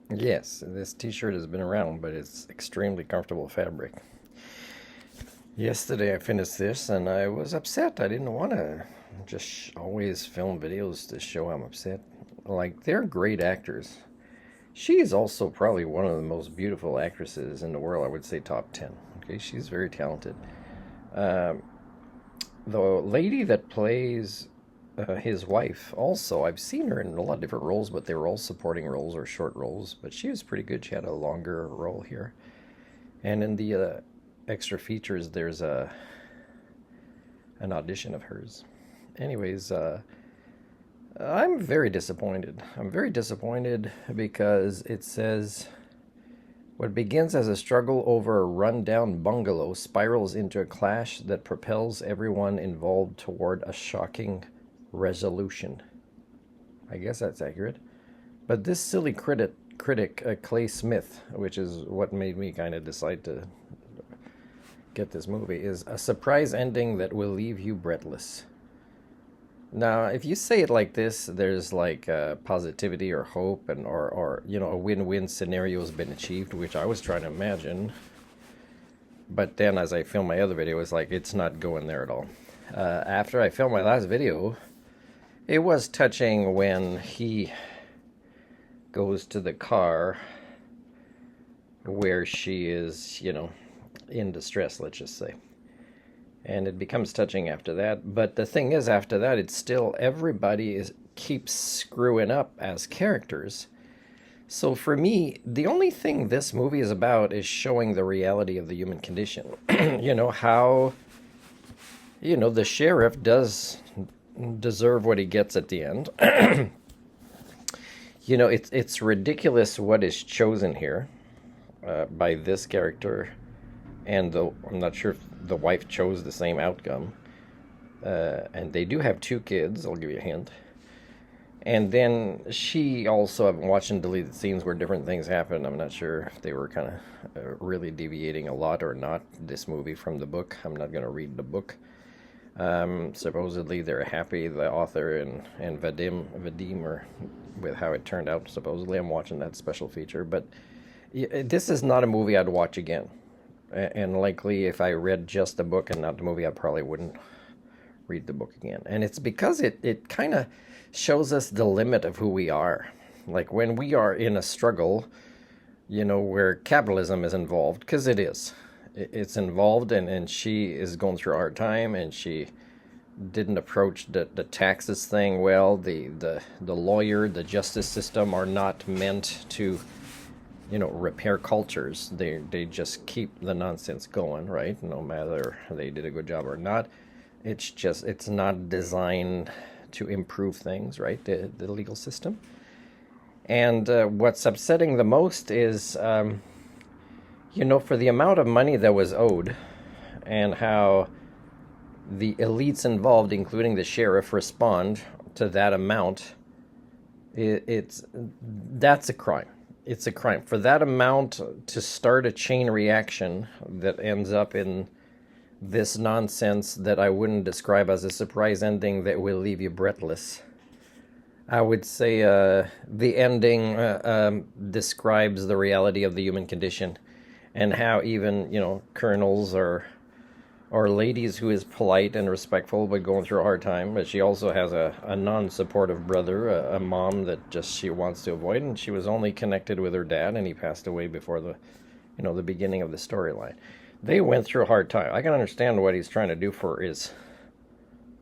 Yes, this t-shirt has been around, but it's extremely comfortable fabric. Yesterday I finished this and I was upset. I didn't want to just always film videos to show I'm upset. Like, they're great actors. She is also probably one of the most beautiful actresses in the world. I would say top 10. Okay, she's very talented. Um, the lady that plays his wife, also, I've seen her in a lot of different roles, but they were all supporting roles or short roles. But she was pretty good. She had a longer role here. And in the extra features, there's an audition of hers. Anyways, I'm very disappointed. I'm very disappointed because it says what begins as a struggle over a rundown bungalow spirals into a clash that propels everyone involved toward a shocking resolution. I guess that's accurate. But this silly critic Clay Smith, which is what made me kind of decide to get this movie, is a surprise ending that will leave you breathless. Now, if you say it like this, there's like positivity or hope, and or a win-win scenario has been achieved, which I was trying to imagine. But then, as I filmed my other video, it's like it's not going there at all. After I filmed my last video, it was touching when he goes to the car where she is, in distress, let's just say. And it becomes touching after that. But the thing is, after that, it's still everybody keeps screwing up as characters. So for me, the only thing this movie is about is showing the reality of the human condition. How, the sheriff does deserve what he gets at the end. It's ridiculous what is chosen here by this character. And I'm not sure if the wife chose the same outcome. And they do have 2 kids, I'll give you a hint. And then she also, I've been watching deleted scenes where different things happen. I'm not sure if they were kind of really deviating a lot or not, this movie, from the book. I'm not going to read the book. Supposedly they're happy, the author and Vadim are, with how it turned out, supposedly. I'm watching that special feature. But this is not a movie I'd watch again. And likely, if I read just the book and not the movie, I probably wouldn't read the book again. And it's because it kind of shows us the limit of who we are. Like, when we are in a struggle, where capitalism is involved, because it is. It's involved, and she is going through a hard time, and she didn't approach the taxes thing well. The lawyer, the justice system are not meant to repair cultures. They just keep the nonsense going, right? No matter they did a good job or not. It's not designed to improve things, right? The legal system. And what's upsetting the most is, for the amount of money that was owed and how the elites involved, including the sheriff, respond to that amount, that's a crime. It's a crime. For that amount to start a chain reaction that ends up in this nonsense that I wouldn't describe as a surprise ending that will leave you breathless. I would say the ending describes the reality of the human condition, and how even, colonels or ladies who is polite and respectful but going through a hard time, but she also has a non-supportive brother, a mom that just she wants to avoid, and she was only connected with her dad, and he passed away before the beginning of the storyline. They went through a hard time. I can understand what he's trying to do for his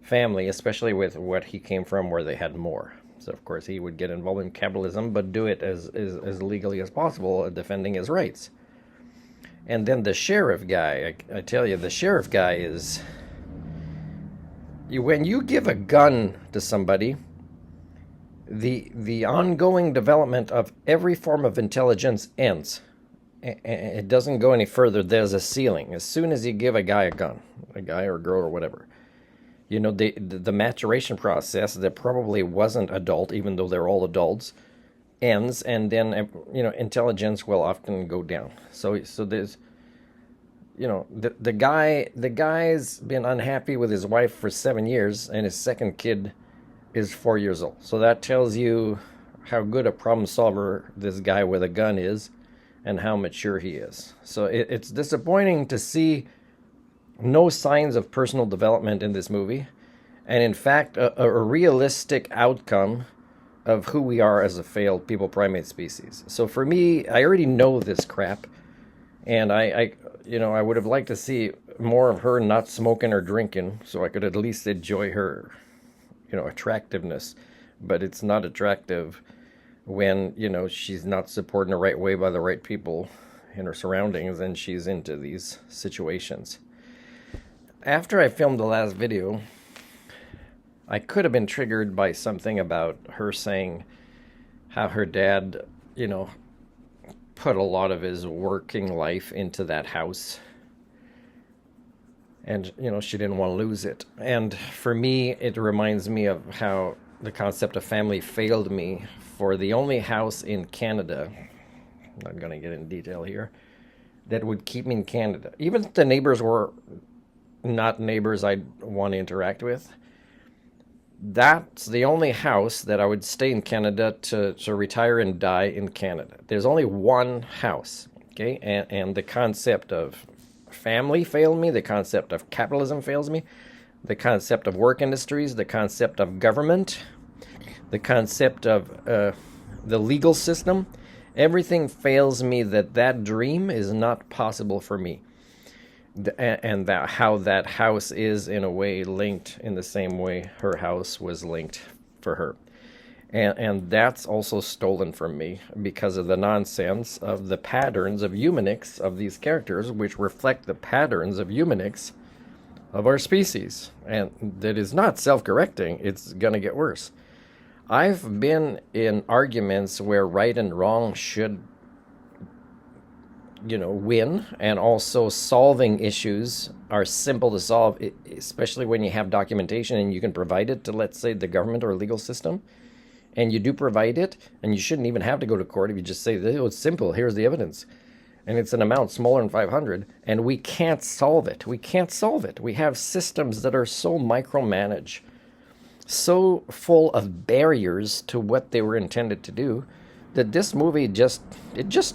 family, especially with what he came from, where they had more. So of course he would get involved in capitalism, but do it as legally as possible, defending his rights. And then the sheriff guy, I tell you, the sheriff guy is... When you give a gun to somebody, the ongoing development of every form of intelligence ends. It doesn't go any further. There's a ceiling. As soon as you give a guy a gun, a guy or a girl or whatever, the maturation process that probably wasn't adult, even though they're all adults, ends, and then intelligence will often go down. So there's the guy's been unhappy with his wife for 7 years, and his second kid is 4 years old. So that tells you how good a problem solver this guy with a gun is and how mature he is. So it's disappointing to see no signs of personal development in this movie, and in fact a realistic outcome of who we are as a failed people primate species. So for me, I already know this crap, and I would have liked to see more of her not smoking or drinking so I could at least enjoy her, attractiveness. But it's not attractive when, she's not supported in the right way by the right people in her surroundings and she's into these situations. After I filmed the last video, I could have been triggered by something about her saying how her dad, put a lot of his working life into that house. And, she didn't want to lose it. And for me, it reminds me of how the concept of family failed me for the only house in Canada, I'm not going to get in detail here, that would keep me in Canada. Even if the neighbors were not neighbors I'd want to interact with, that's the only house that I would stay in Canada to retire and die in Canada. There's only one house, okay? And the concept of family failed me, the concept of capitalism fails me, the concept of work industries, the concept of government, the concept of the legal system. Everything fails me that dream is not possible for me. And that how that house is in a way linked in the same way her house was linked for her. And that's also stolen from me because of the nonsense of the patterns of eugenics of these characters, which reflect the patterns of eugenics of our species. And that is not self-correcting. It's going to get worse. I've been in arguments where right and wrong should win, and also solving issues are simple to solve, especially when you have documentation and you can provide it to, let's say, the government or legal system, and you do provide it, and you shouldn't even have to go to court if you just say, oh, it's simple, here's the evidence, and it's an amount smaller than 500, and we can't solve it. We can't solve it. We have systems that are so micromanaged, so full of barriers to what they were intended to do, that this movie just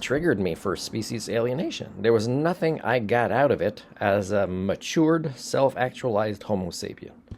triggered me for species alienation. There was nothing I got out of it as a matured, self-actualized Homo sapien.